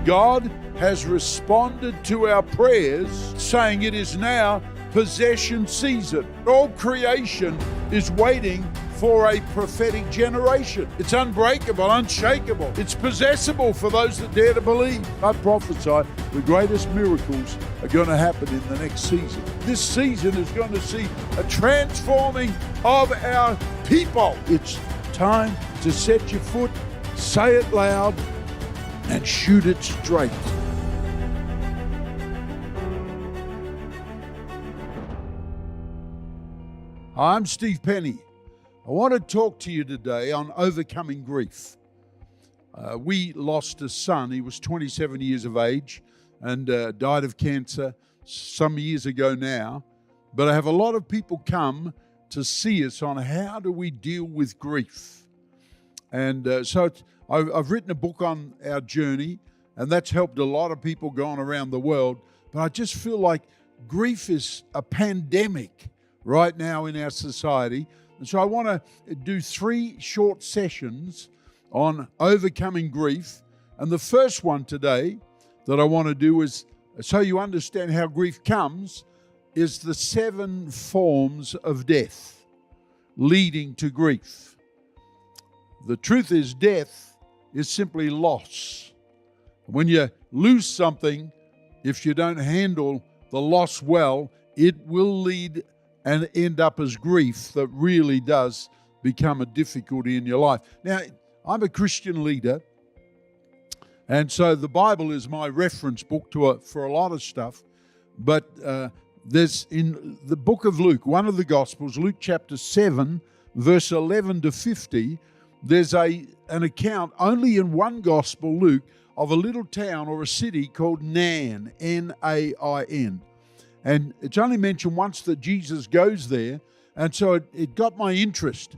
God has responded to our prayers, saying it is now possession season. All creation is waiting for a prophetic generation. It's unbreakable, unshakable. It's possessible for those that dare to believe. I prophesy the greatest miracles are going to happen in the next season. This season is going to see a transforming of our people. It's time to set your foot, say it loud, and shoot it straight. I'm Steve Penny. I want to talk to you today on overcoming grief. We lost a son. He was 27 years of age and died of cancer some years ago now. But I have a lot of people come to see us on how do we deal with grief. And so I've written a book on our journey, and that's helped a lot of people going around the world. But I just feel like grief is a pandemic right now in our society. And so I want to do 3 short sessions on overcoming grief. And the first one today that I want to do is, so you understand how grief comes, is the 7 forms of death leading to grief. The truth is, death is simply loss. When you lose something, if you don't handle the loss well, it will lead and end up as grief that really does become a difficulty in your life. Now, I'm a Christian leader, and so the Bible is my reference book for a lot of stuff, but there's in the book of Luke, one of the Gospels, Luke chapter 7, verse 11 to 50, there's an account only in one Gospel, Luke, of a little town or a city called Nain, N-A-I-N. And it's only mentioned once that Jesus goes there, and so it got my interest.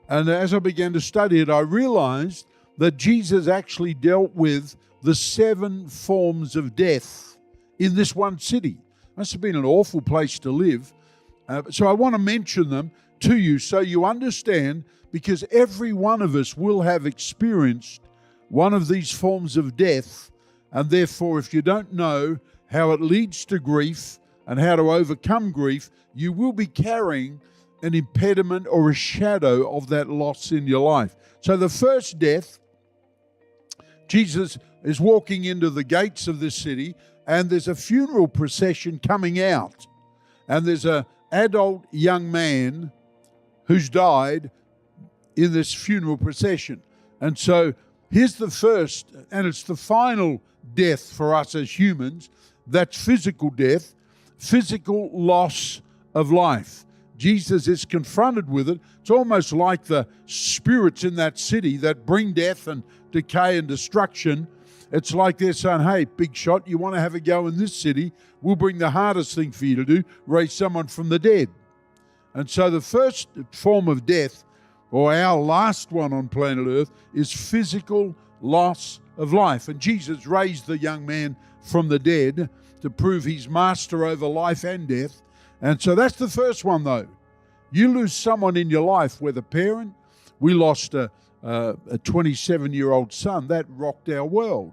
And as I began to study it, I realized that Jesus actually dealt with the 7 forms of death in this one city. Must have been an awful place to live. So I want to mention them to you so you understand, because every one of us will have experienced one of these forms of death, and therefore if you don't know how it leads to grief and how to overcome grief, you will be carrying an impediment or a shadow of that loss in your life. So the first death, Jesus is walking into the gates of this city, and there's a funeral procession coming out, and there's an adult young man who's died in this funeral procession. And so here's the first, and it's the final death for us as humans. That's physical death, physical loss of life. Jesus is confronted with it. It's almost like the spirits in that city that bring death and decay and destruction. It's like they're saying, hey, big shot, you want to have a go in this city? We'll bring the hardest thing for you to do, raise someone from the dead. And so the first form of death, or our last one on planet Earth, is physical loss of life. And Jesus raised the young man from the dead to prove he's master over life and death. And so that's the first one, though. You lose someone in your life, whether parent. We lost a 27-year-old son. That rocked our world.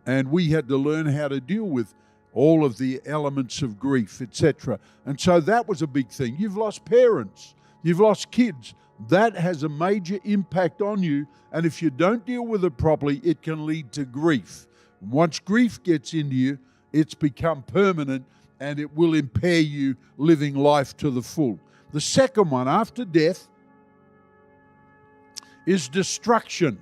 And we had to learn how to deal with all of the elements of grief, etc. And so that was a big thing. You've lost parents. You've lost kids. That has a major impact on you. And if you don't deal with it properly, it can lead to grief. Once grief gets into you, it's become permanent, and it will impair you living life to the full. The second one, after death, is destruction.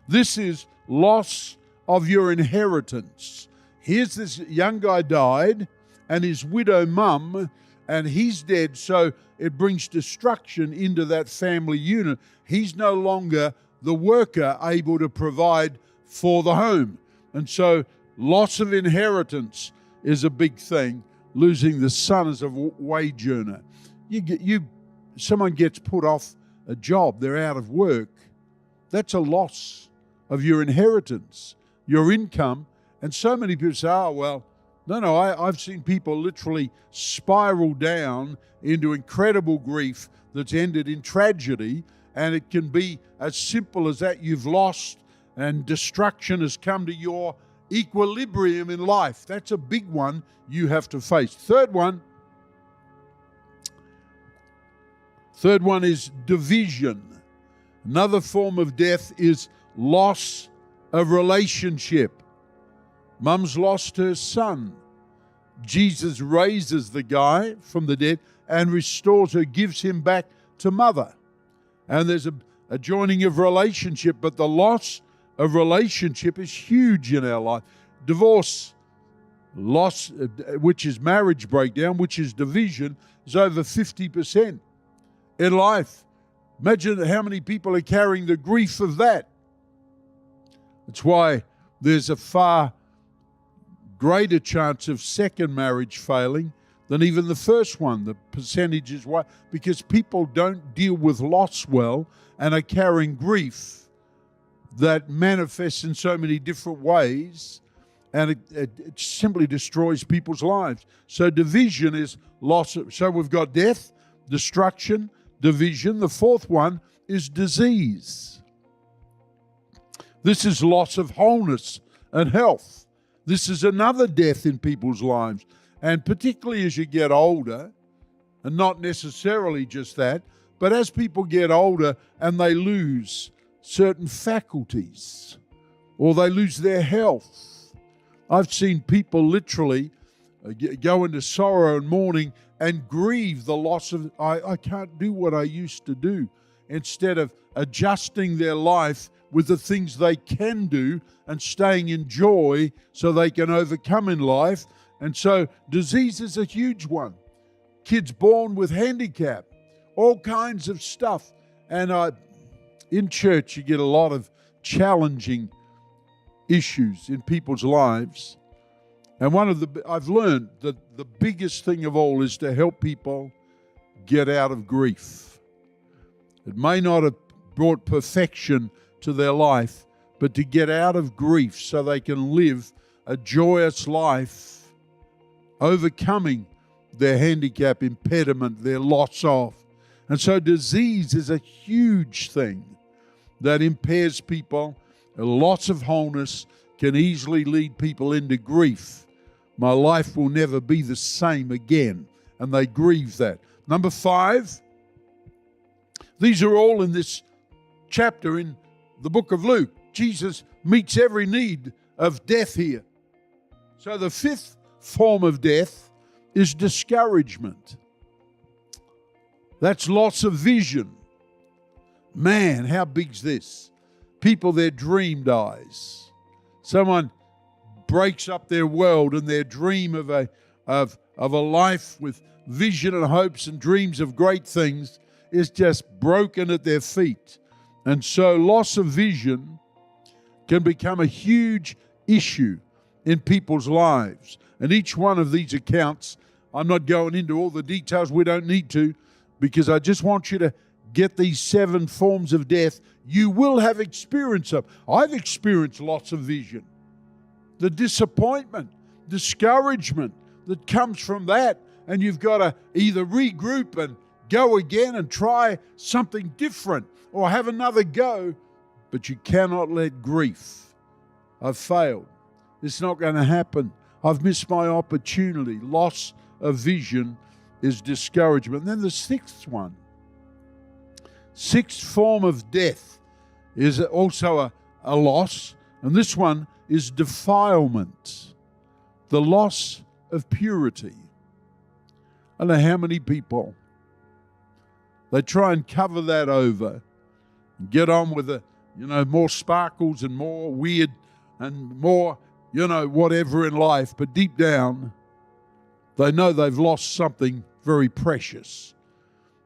This is loss of your inheritance. Here's this young guy died, and his widow mum, and he's dead, so it brings destruction into that family unit. He's no longer the worker able to provide for the home. And so loss of inheritance is a big thing. Losing the son as a wage earner. Someone gets put off a job, they're out of work. That's a loss of your inheritance, your income. And so many people say, oh, well, no, I've seen people literally spiral down into incredible grief that's ended in tragedy. And it can be as simple as that. You've lost and destruction has come to your equilibrium in life. That's a big one you have to face. Third one is division. Another form of death is loss of relationship. Mum's lost her son. Jesus raises the guy from the dead and restores her, gives him back to mother. And there's a joining of relationship, but the loss of relationship is huge in our life. Divorce, loss, which is marriage breakdown, which is division, is over 50% in life. Imagine how many people are carrying the grief of that. That's why there's a far greater chance of second marriage failing than even the first one. The percentage is why, because people don't deal with loss well and are carrying grief that manifests in so many different ways, and it simply destroys people's lives. So division is loss. So we've got death, destruction, division. The fourth one is disease. This is loss of wholeness and health. This is another death in people's lives. And particularly as you get older, and not necessarily just that, but as people get older and they lose certain faculties or they lose their health. I've seen people literally go into sorrow and mourning and grieve the loss of, I can't do what I used to do, instead of adjusting their life with the things they can do and staying in joy so they can overcome in life. And so disease is a huge one. Kids born with handicap, all kinds of stuff. And in church you get a lot of challenging issues in people's lives. And I've learned that the biggest thing of all is to help people get out of grief. It may not have brought perfection to their life, but to get out of grief so they can live a joyous life, overcoming their handicap, impediment, their loss of. And so disease is a huge thing that impairs people. A loss of wholeness can easily lead people into grief. My life will never be the same again. And they grieve that. Number 5, these are all in this chapter in the book of Luke. Jesus meets every need of death here. So the 5th form of death is discouragement. That's loss of vision. Man, how big's this? People, their dream dies. Someone breaks up their world and their dream of a life with vision and hopes and dreams of great things is just broken at their feet. And so loss of vision can become a huge issue in people's lives. And each one of these accounts, I'm not going into all the details, we don't need to, because I just want you to get these 7 forms of death. You will have experience of. I've experienced loss of vision. The disappointment, discouragement that comes from that. And you've got to either regroup and go again and try something different or have another go, but you cannot let grief. I've failed. It's not going to happen. I've missed my opportunity. Loss of vision is discouragement. And then the 6th one, 6th form of death is also a loss, and this one is defilement, the loss of purity. I don't know how many people, they try and cover that over and get on with the, more sparkles and more weird and more, whatever in life. But deep down, they know they've lost something very precious.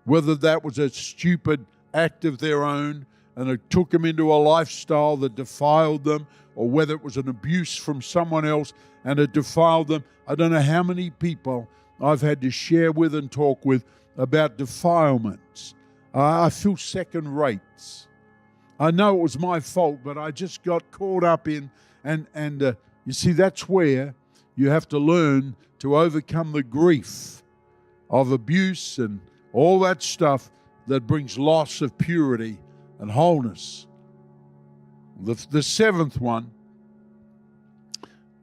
Whether that was a stupid act of their own and it took them into a lifestyle that defiled them, or whether it was an abuse from someone else and it defiled them. I don't know how many people I've had to share with and talk with about defilements. I feel second rates. I know it was my fault, but I just got caught up in, and you see, that's where you have to learn to overcome the grief of abuse and all that stuff that brings loss of purity and wholeness. The 7th one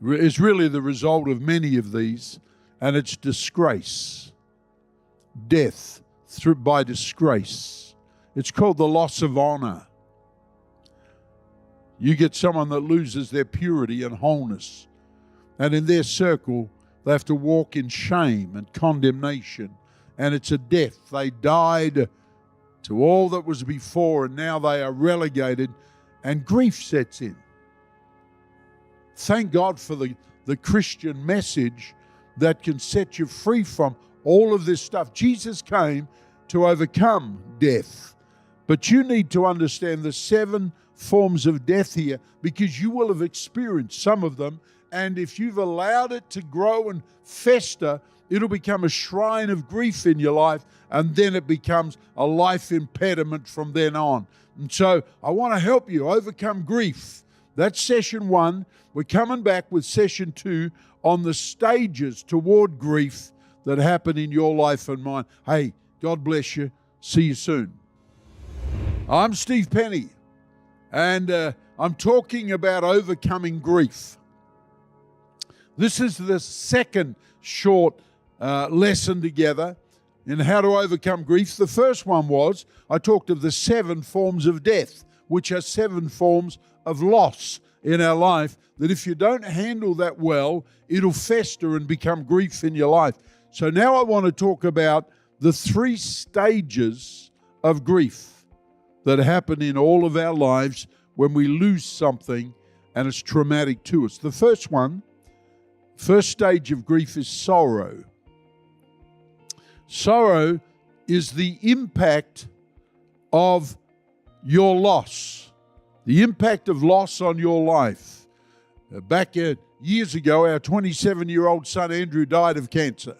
is really the result of many of these, and it's disgrace. Death by disgrace. It's called the loss of honor. You get someone that loses their purity and wholeness, and in their circle, they have to walk in shame and condemnation, and it's a death. They died to all that was before, and now they are relegated, and grief sets in. Thank God for the Christian message that can set you free from all of this stuff. Jesus came to overcome death, but you need to understand the 7 forms of death here, because you will have experienced some of them, and if you've allowed it to grow and fester, it'll become a shrine of grief in your life, and then it becomes a life impediment from then on. And so I want to help you overcome grief. That's session 1. We're coming back with session 2 on the stages toward grief that happen in your life and mine. Hey, God bless you. See you soon. I'm Steve Penny, and I'm talking about overcoming grief. This is the second short lesson together in how to overcome grief. The first one was, I talked of the 7 forms of death, which are 7 forms of loss in our life, that if you don't handle that well, it'll fester and become grief in your life. So now I want to talk about the 3 stages of grief that happen in all of our lives when we lose something and it's traumatic to us. The first stage of grief is sorrow. Sorrow is the impact of your loss, the impact of loss on your life. Back years ago, our 27-year-old son Andrew died of cancer.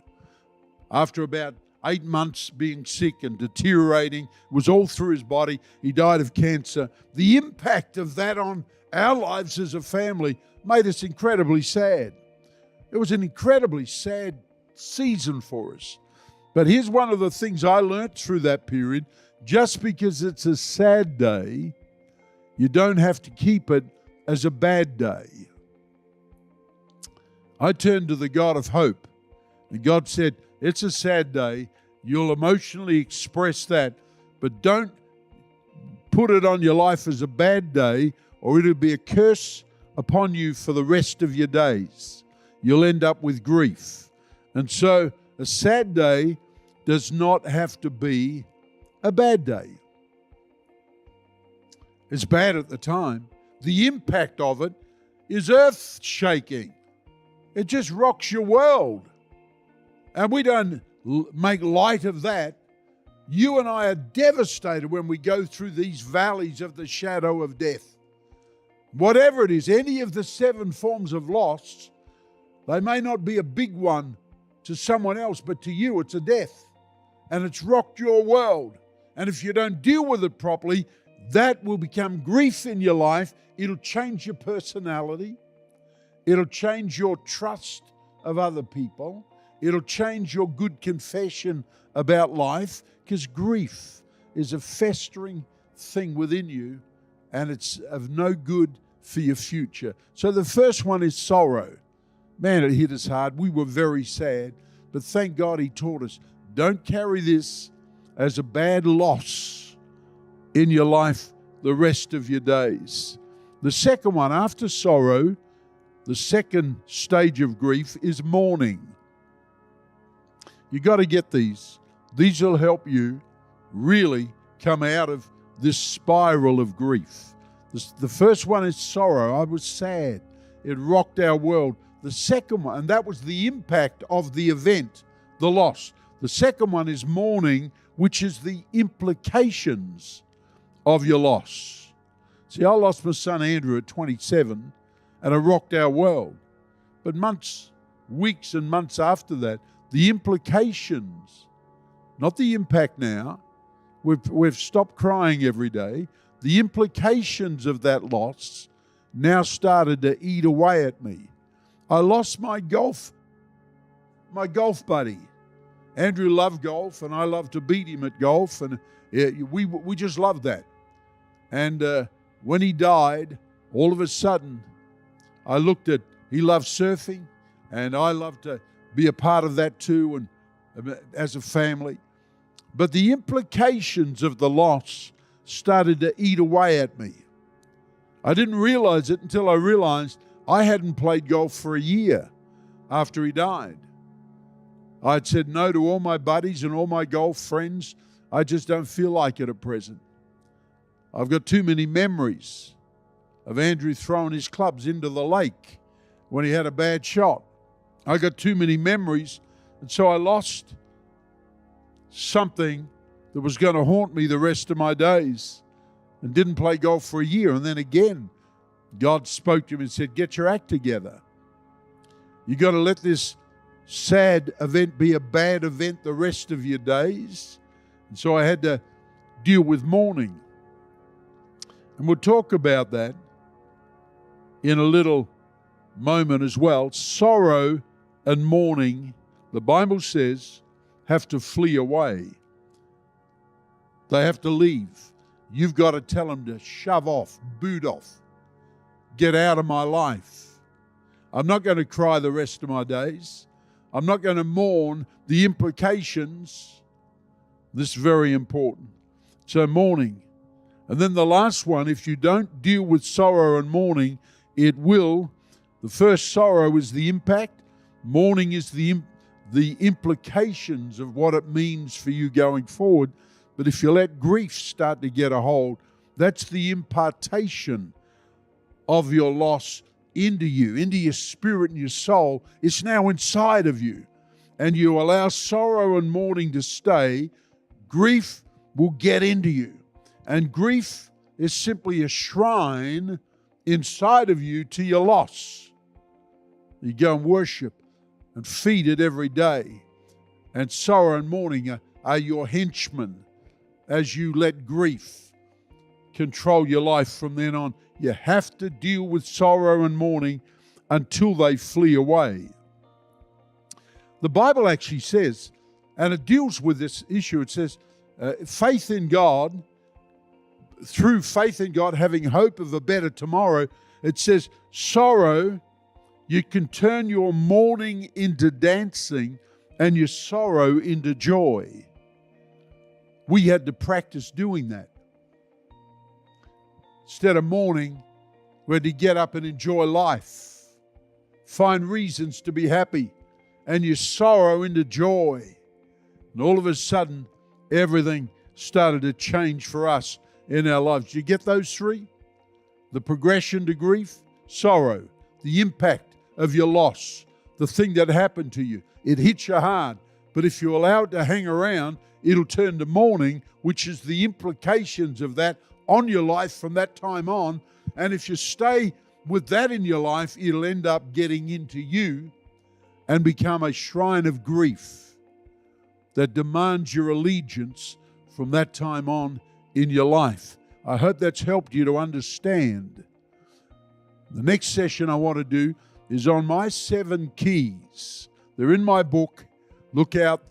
After about 8 months being sick and deteriorating, it was all through his body, he died of cancer. The impact of that on our lives as a family made us incredibly sad. It was an incredibly sad season for us. But here's one of the things I learned through that period. Just because it's a sad day, you don't have to keep it as a bad day. I turned to the God of hope, and God said, it's a sad day. You'll emotionally express that, but don't put it on your life as a bad day, or it'll be a curse upon you for the rest of your days. You'll end up with grief. And so a sad day does not have to be a bad day. It's bad at the time. The impact of it is earth-shaking. It just rocks your world. And we don't make light of that. You and I are devastated when we go through these valleys of the shadow of death. Whatever it is, any of the 7 forms of loss, they may not be a big one to someone else, but to you it's a death. And it's rocked your world. And if you don't deal with it properly, that will become grief in your life. It'll change your personality. It'll change your trust of other people. It'll change your good confession about life, because grief is a festering thing within you, and it's of no good for your future. So the first one is sorrow. Man, it hit us hard. We were very sad, but thank God He taught us, don't carry this as a bad loss in your life the rest of your days. The second one, after sorrow, the second stage of grief is mourning. You got to get these. These will help you really come out of this spiral of grief. The first one is sorrow. I was sad. It rocked our world. The second one, and that was the impact of the event, the loss. The second one is mourning, which is the implications of your loss. See, I lost my son Andrew at 27, and it rocked our world. But weeks and months after that, the implications, not the impact now, we've stopped crying every day. The implications of that loss now started to eat away at me. I lost my golf buddy. Andrew loved golf, and I loved to beat him at golf, and we just loved that. And when he died, all of a sudden, I looked at He loves surfing, and I love to be a part of that too, and as a family. But the implications of the loss started to eat away at me. I didn't realize it until I realized I hadn't played golf for a year after he died. I'd said no to all my buddies and all my golf friends. I just don't feel like it at present. I've got too many memories of Andrew throwing his clubs into the lake when he had a bad shot. I got too many memories, and so I lost something that was going to haunt me the rest of my days, and didn't play golf for a year. And then again, God spoke to him and said, get your act together. You got to let this sad event be a bad event the rest of your days. And so I had to deal with mourning. And we'll talk about that in a little moment as well. Sorrow and mourning, the Bible says, have to flee away. They have to leave. You've got to tell them to shove off, boot off, get out of my life. I'm not going to cry the rest of my days. I'm not going to mourn the implications. This is very important. So mourning. And then the last one, if you don't deal with sorrow and mourning, it will. The first sorrow is the impact. Mourning is the implications of what it means for you going forward. But if you let grief start to get a hold, that's the impartation of your loss into you, into your spirit and your soul. It's now inside of you. And you allow sorrow and mourning to stay, grief will get into you. And grief is simply a shrine inside of you to your loss. You go and worship and feed it every day. And sorrow and mourning are your henchmen as you let grief control your life from then on. You have to deal with sorrow and mourning until they flee away. The Bible actually says, and it deals with this issue, it says, faith in God, through faith in God, having hope of a better tomorrow. It says, sorrow, you can turn your mourning into dancing and your sorrow into joy. We had to practice doing that. Instead of mourning, we had to get up and enjoy life. Find reasons to be happy. And your sorrow into joy. And all of a sudden, everything started to change for us in our lives. Do you get those three? The progression to grief, sorrow, the impact of your loss, the thing that happened to you. It hits you hard. But if you allow it to hang around, it'll turn to mourning, which is the implications of that on your life from that time on. And if you stay with that in your life, it'll end up getting into you and become a shrine of grief that demands your allegiance from that time on in your life. I hope that's helped you to understand. The next session I want to do is on my 7 keys. They're in my book. Look out.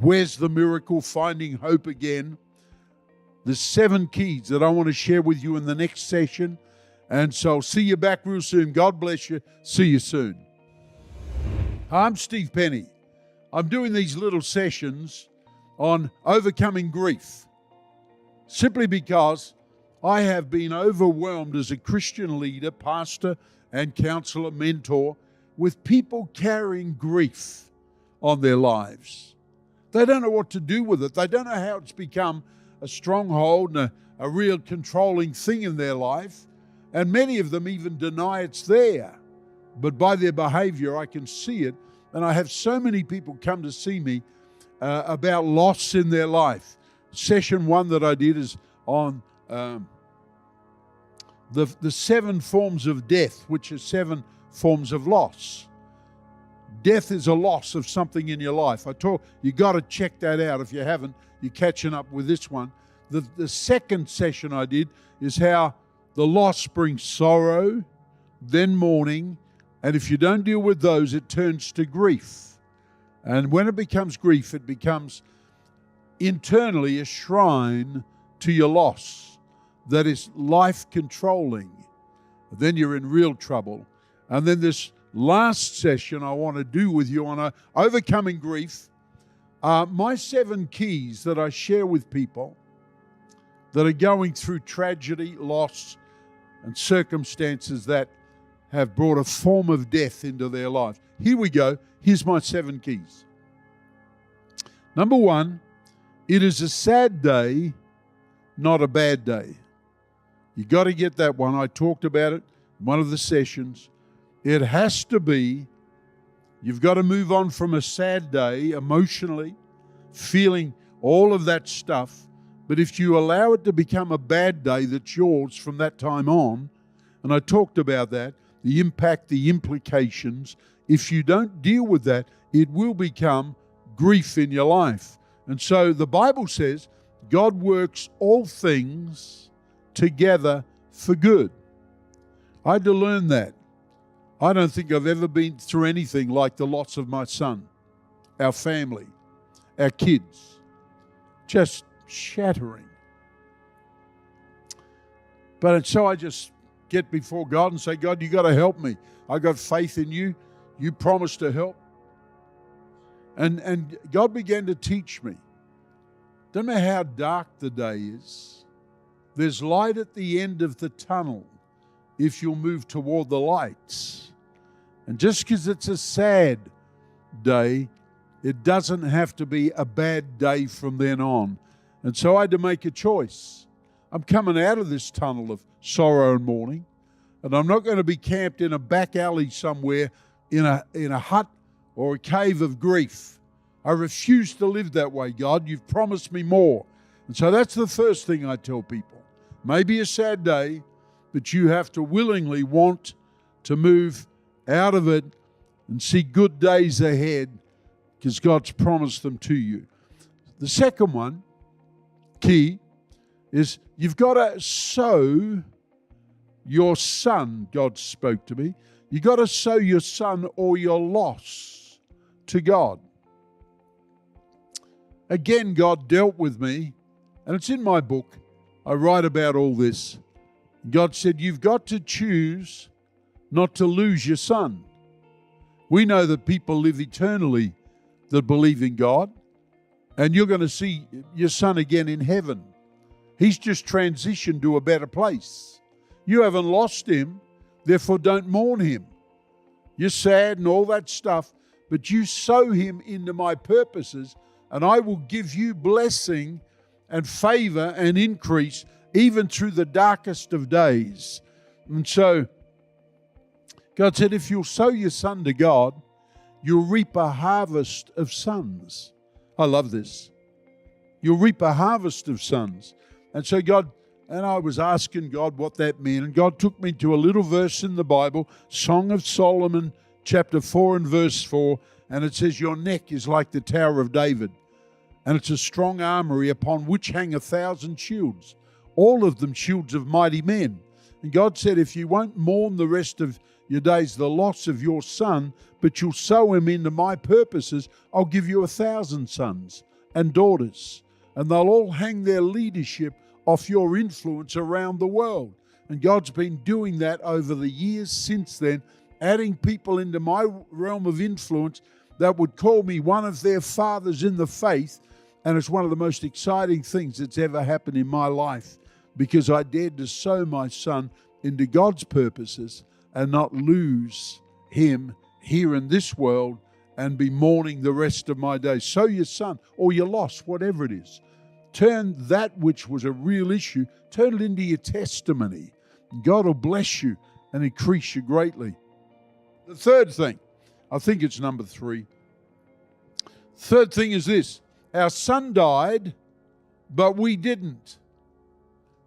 Where's the Miracle? Finding Hope Again. The 7 keys that I want to share with you in the next session. And so I'll see you back real soon. God bless you. See you soon. Hi, I'm Steve Penny. I'm doing these little sessions on overcoming grief simply because I have been overwhelmed as a Christian leader, pastor, and counselor, mentor, with people carrying grief on their lives. They don't know what to do with it. They don't know how it's become a stronghold and a real controlling thing in their life. And many of them even deny it's there. But by their behavior, I can see it. And I have so many people come to see me about loss in their life. Session 1 that I did is on the 7 forms of death, which are 7 forms of loss. Death is a loss of something in your life. You got to check that out. If you haven't, you're catching up with this one. The second session I did is how the loss brings sorrow, then mourning, and if you don't deal with those, it turns to grief. And when it becomes grief, it becomes internally a shrine to your loss that is life-controlling. Then you're in real trouble And then this last session I want to do with you on overcoming grief are my 7 keys that I share with people that are going through tragedy, loss, and circumstances that have brought a form of death into their life. Here we go. Here's my 7 keys. Number 1, it is a sad day, not a bad day. You got to get that one. I talked about it in one of the sessions. It has to be, you've got to move on from a sad day emotionally, feeling all of that stuff. But if you allow it to become a bad day that's yours from that time on, and I talked about that, the impact, the implications, if you don't deal with that, it will become grief in your life. And so the Bible says God works all things together for good. I had to learn that. I don't think I've ever been through anything like the loss of my son, our family, our kids. Just shattering. But so I just get before God and say, God, you got to help me. I got faith in you. You promised to help. And God began to teach me. Don't matter how dark the day is, there's light at the end of the tunnel if you'll move toward the lights. And just because it's a sad day, it doesn't have to be a bad day from then on. And so I had to make a choice. I'm coming out of this tunnel of sorrow and mourning, and I'm not going to be camped in a back alley somewhere in a hut or a cave of grief. I refuse to live that way, God. You've promised me more. And so that's the first thing I tell people. Maybe a sad day, but you have to willingly want to move out of it and see good days ahead because God's promised them to you. The second one, key, is you've got to sow your son. God spoke to me. You've got to sow your son or your loss to God. Again, God dealt with me, and it's in my book. I write about all this. God said, you've got to choose not to lose your son. We know that people live eternally that believe in God, and you're going to see your son again in heaven. He's just transitioned to a better place. You haven't lost him, therefore don't mourn him. You're sad and all that stuff, but you sow him into my purposes, and I will give you blessing and favor and increase even through the darkest of days. And so God said, if you'll sow your son to God, you'll reap a harvest of sons. I love this. You'll reap a harvest of sons. And so I was asking God what that meant, and God took me to a little verse in the Bible, Song of Solomon, chapter 4 and verse 4, and it says, your neck is like the Tower of David, and it's a strong armory upon which hang 1,000 shields, all of them shields of mighty men. And God said, if you won't mourn the rest of your days the loss of your son, but you'll sow him into my purposes, I'll give you 1,000 sons and daughters, and they'll all hang their leadership off your influence around the world. And God's been doing that over the years since then, adding people into my realm of influence that would call me one of their fathers in the faith. And it's one of the most exciting things that's ever happened in my life, because I dared to sow my son into God's purposes and not lose him here in this world and be mourning the rest of my days. Sow your son or your loss, whatever it is. Turn that which was a real issue, turn it into your testimony. God will bless you and increase you greatly. The third thing, I think it's number 3. Third thing is this. Our son died, but we didn't.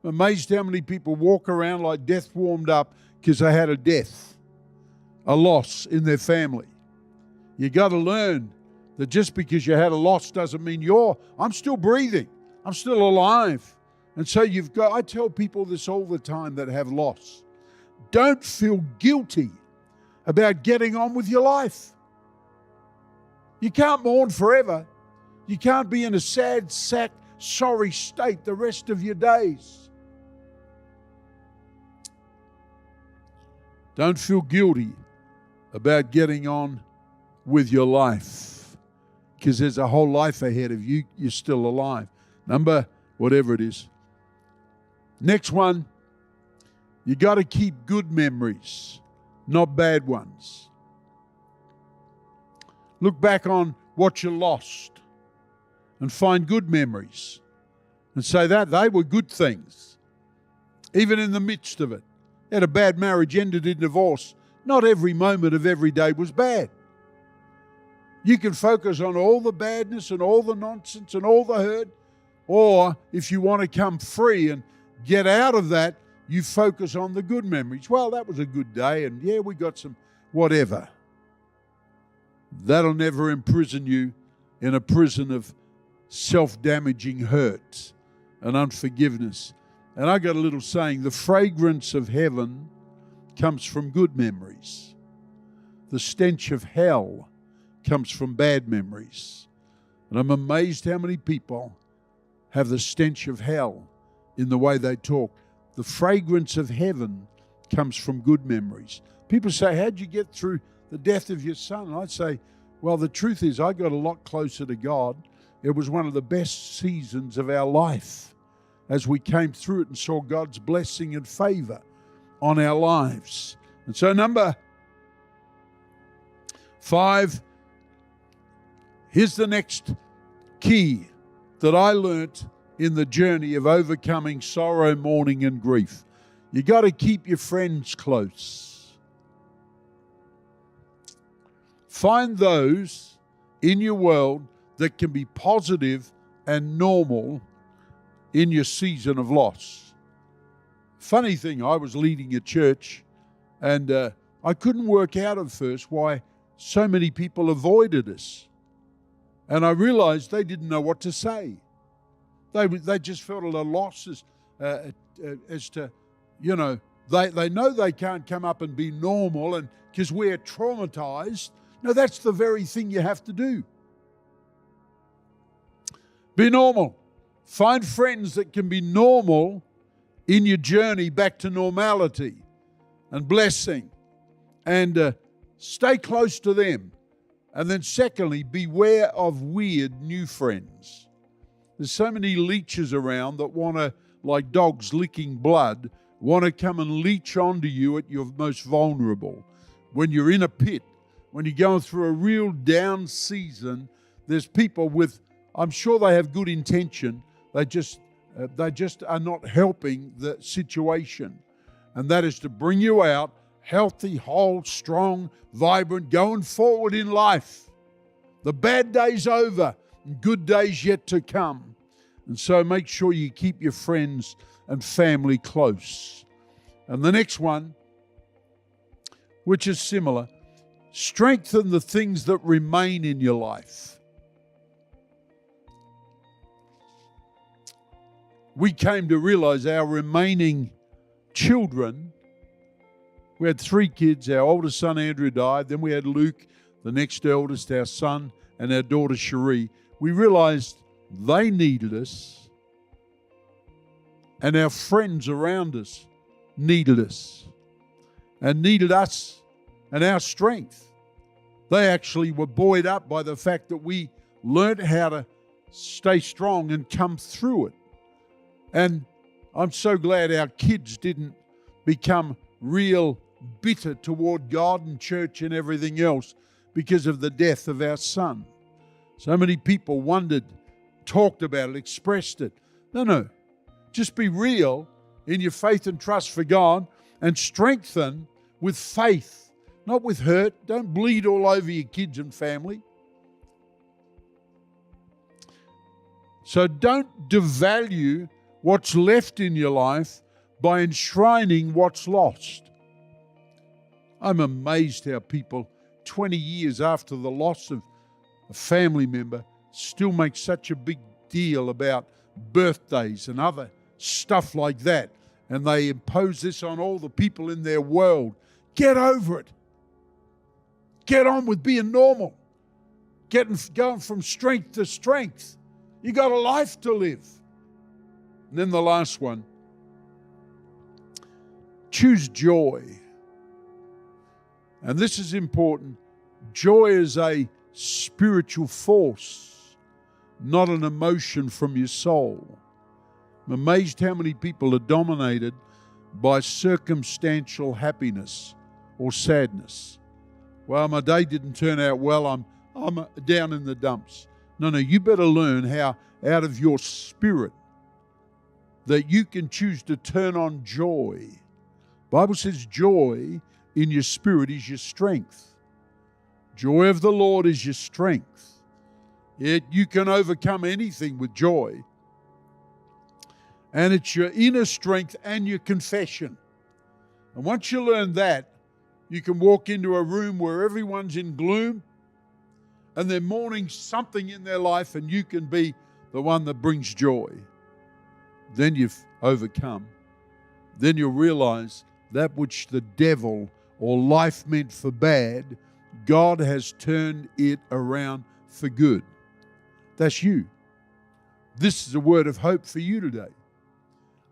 I'm amazed how many people walk around like death warmed up because they had a death, a loss in their family. You got to learn that just because you had a loss doesn't mean I'm still breathing. I'm still alive. And so I tell people this all the time that have loss. Don't feel guilty about getting on with your life. You can't mourn forever. You can't be in a sad sack, sorry state the rest of your days. Don't feel guilty about getting on with your life, because there's a whole life ahead of you. You're still alive. Number, whatever it is. Next one, you got to keep good memories, not bad ones. Look back on what you lost and find good memories and say that they were good things, even in the midst of it. You had a bad marriage, ended in divorce. Not every moment of every day was bad. You can focus on all the badness and all the nonsense and all the hurt, or if you want to come free and get out of that, you focus on the good memories. Well, that was a good day, and yeah, we got some whatever. That'll never imprison you in a prison of self-damaging hurt and unforgiveness. And I got a little saying, the fragrance of heaven comes from good memories. The stench of hell comes from bad memories. And I'm amazed how many people have the stench of hell in the way they talk. The fragrance of heaven comes from good memories. People say, how'd you get through the death of your son? And I'd say, well, the truth is I got a lot closer to God. It was one of the best seasons of our life as we came through it and saw God's blessing and favor on our lives. And so number 5, here's the next key that I learnt in the journey of overcoming sorrow, mourning, and grief. You got to keep your friends close. Find those in your world that can be positive and normal in your season of loss. Funny thing, I was leading a church and I couldn't work out at first why so many people avoided us. And I realized they didn't know what to say. They just felt at a loss as to, you know, they know they can't come up and be normal, and because we're traumatized. No, that's the very thing you have to do. Be normal. Find friends that can be normal in your journey back to normality and blessing, and stay close to them. And then secondly, beware of weird new friends. There's so many leeches around that want to, like dogs licking blood, want to come and leech onto you at your most vulnerable. When you're in a pit, when you're going through a real down season, there's people with, I'm sure they have good intention, they just are not helping the situation. And that is to bring you out healthy, whole, strong, vibrant, going forward in life. The bad days over, and good days yet to come. And so make sure you keep your friends and family close. And the next one, which is similar, strengthen the things that remain in your life. We came to realize our remaining children, we had 3 kids. Our oldest son, Andrew, died. Then we had Luke, the next eldest, our son, and our daughter, Cherie. We realized they needed us, and our friends around us needed us, and needed us and our strength. They actually were buoyed up by the fact that we learned how to stay strong and come through it. And I'm so glad our kids didn't become real bitter toward God and church and everything else because of the death of our son. So many people wondered, talked about it, expressed it. No. Just be real in your faith and trust for God, and strengthen with faith, not with hurt. Don't bleed all over your kids and family. So don't devalue what's left in your life by enshrining what's lost. I'm amazed how people 20 years after the loss of a family member still make such a big deal about birthdays and other stuff like that. And they impose this on all the people in their world. Get over it. Get on with being normal. Going from strength to strength. You got a life to live. And then the last one. Choose joy. And this is important. Joy is a spiritual force, not an emotion from your soul. I'm amazed how many people are dominated by circumstantial happiness or sadness. Well, my day didn't turn out well. I'm down in the dumps. No, you better learn how out of your spirit that you can choose to turn on joy. Bible says joy in your spirit is your strength. Joy of the Lord is your strength. You can overcome anything with joy. And it's your inner strength and your confession. And once you learn that, you can walk into a room where everyone's in gloom and they're mourning something in their life, and you can be the one that brings joy. Then you've overcome. Then you'll realize that which the devil or life meant for bad, God has turned it around for good. That's you. This is a word of hope for you today.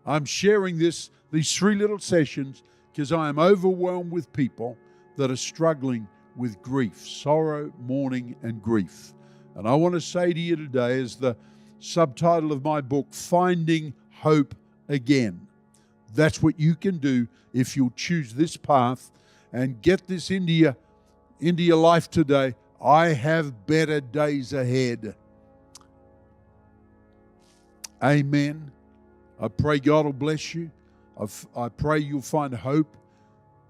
I'm sharing these 3 little sessions because I am overwhelmed with people that are struggling with grief, sorrow, mourning, and grief. And I want to say to you today, as the subtitle of my book, Finding Hope Again. That's what you can do if you'll choose this path and get this into your life today. I have better days ahead. Amen. I pray God will bless you. I pray you'll find hope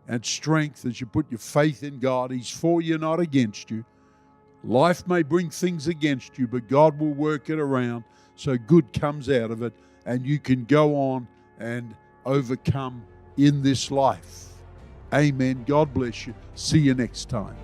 and strength as you put your faith in God. He's for you, not against you. Life may bring things against you, but God will work it around so good comes out of it, and you can go on and overcome in this life. Amen. God bless you. See you next time.